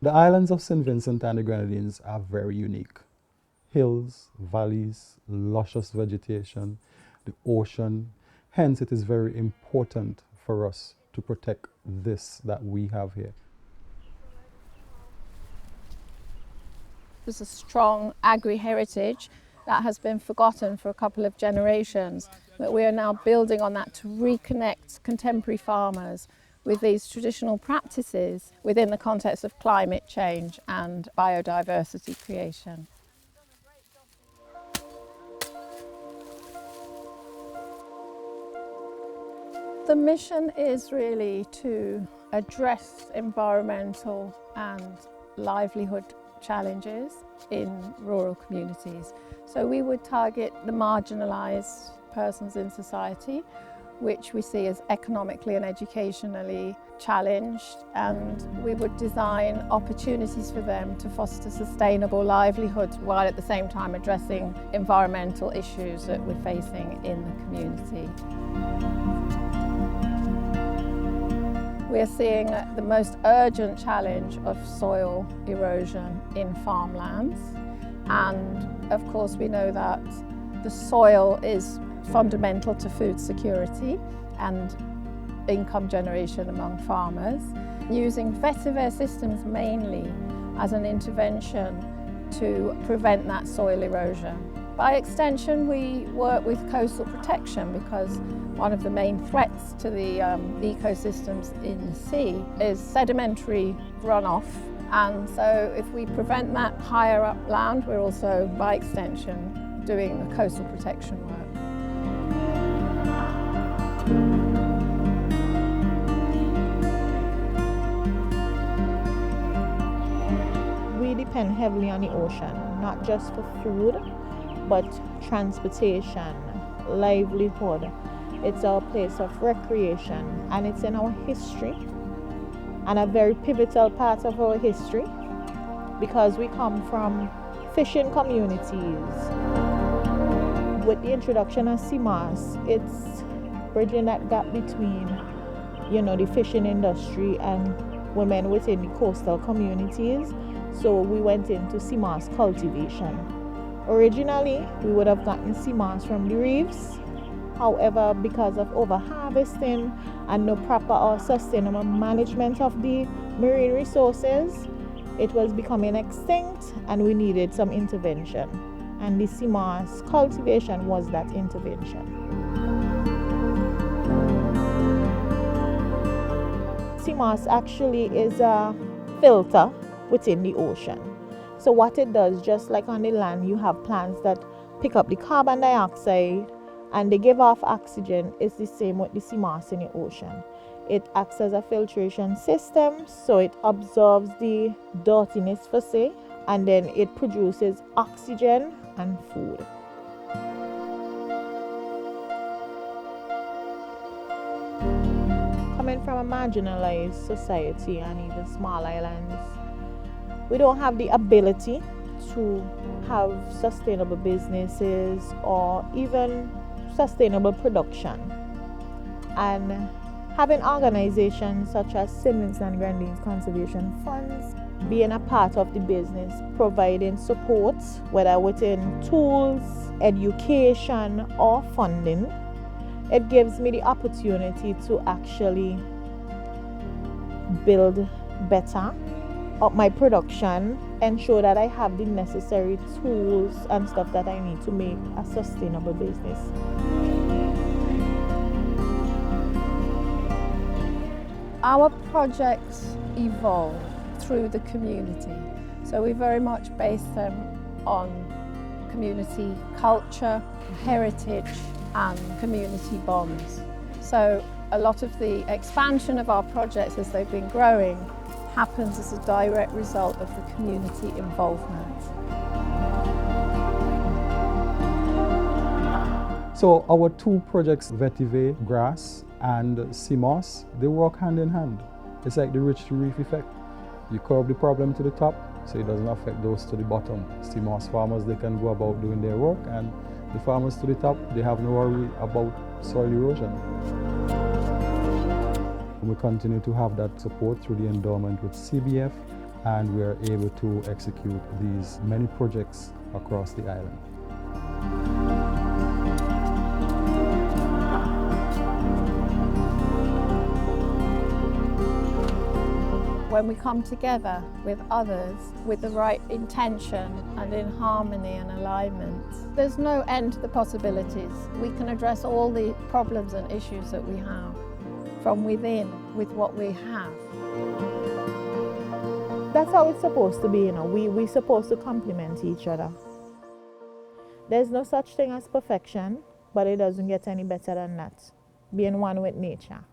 The islands of St. Vincent and the Grenadines are very unique. Hills, valleys, luscious vegetation, the ocean. Hence, it is very important for us to protect this that we have here. There's a strong agri-heritage that has been forgotten for a couple of generations, but we are now building on that to reconnect contemporary farmers with these traditional practices within the context of climate change and biodiversity creation. The mission is really to address environmental and livelihood challenges in rural communities. So we would target the marginalised persons in society, which we see as economically and educationally challenged, and we would design opportunities for them to foster sustainable livelihoods while at the same time addressing environmental issues that we're facing in the community. We are seeing the most urgent challenge of soil erosion in farmlands, and of course we know that the soil is fundamental to food security and income generation among farmers. Using vetiver systems mainly as an intervention to prevent that soil erosion. By extension, we work with coastal protection because one of the main threats to the ecosystems in the sea is sedimentary runoff. And so if we prevent that higher up land, we're also, by extension, doing the coastal protection work. We depend heavily on the ocean, not just for food, but transportation, livelihood. It's our place of recreation, and it's in our history, and a very pivotal part of our history, because we come from fishing communities. With the introduction of CMAS, it's bridging that gap between, the fishing industry and women within the coastal communities. So we went into CMAS cultivation. Originally, we would have gotten CMAS from the reefs. However, because of overharvesting and no proper or sustainable management of the marine resources, it was becoming extinct and we needed some intervention. And the CMAS cultivation was that intervention. CMAS actually is a filter within the ocean. So what it does, just like on the land, you have plants that pick up the carbon dioxide and they give off oxygen. It's the same with the CMAS in the ocean. It acts as a filtration system, so it absorbs the dirtiness per se, and then it produces oxygen and food. Coming from a marginalized society and even small islands, we don't have the ability to have sustainable businesses or even sustainable production. And having organizations such as San Vicente and Grenadines Conservation Funds being a part of the business, providing support, whether within tools, education, or funding, it gives me the opportunity to actually build better up my production, ensure that I have the necessary tools and stuff that I need to make a sustainable business. Our projects evolve through the community, so we very much base them on community culture, heritage and community bonds. So a lot of the expansion of our projects as they've been growing happens as a direct result of the community involvement. So our two projects, vetiver, grass, and CMAS, they work hand in hand. It's like the rich to reef effect. You curb the problem to the top, so it doesn't affect those to the bottom. CMAS farmers, they can go about doing their work, and the farmers to the top, they have no worry about soil erosion. We continue to have that support through the endowment with CBF, and we are able to execute these many projects across the island. When we come together with others with the right intention and in harmony and alignment, there's no end to the possibilities. We can address all the problems and issues that we have from within with what we have. That's how it's supposed to be, you know. We're supposed to complement each other. There's no such thing as perfection, but it doesn't get any better than that. Being one with nature.